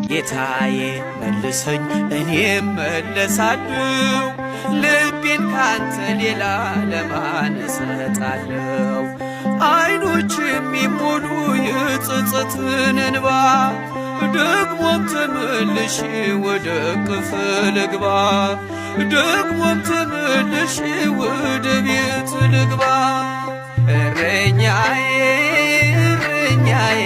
ጌታዬ መልሰኝ እኔም መለሳለሁ ልቤን ካንተ ሌላ ለማን እሰጣለሁ? አይኖች የሚሞሉ የጸጸትን እንባ ደግሞም ተመልሼ ወደ እቅፍ ልግባ ደግሞም ተመልሼ ወደ ቤት ልግባ እረኛዬ እረኛዬ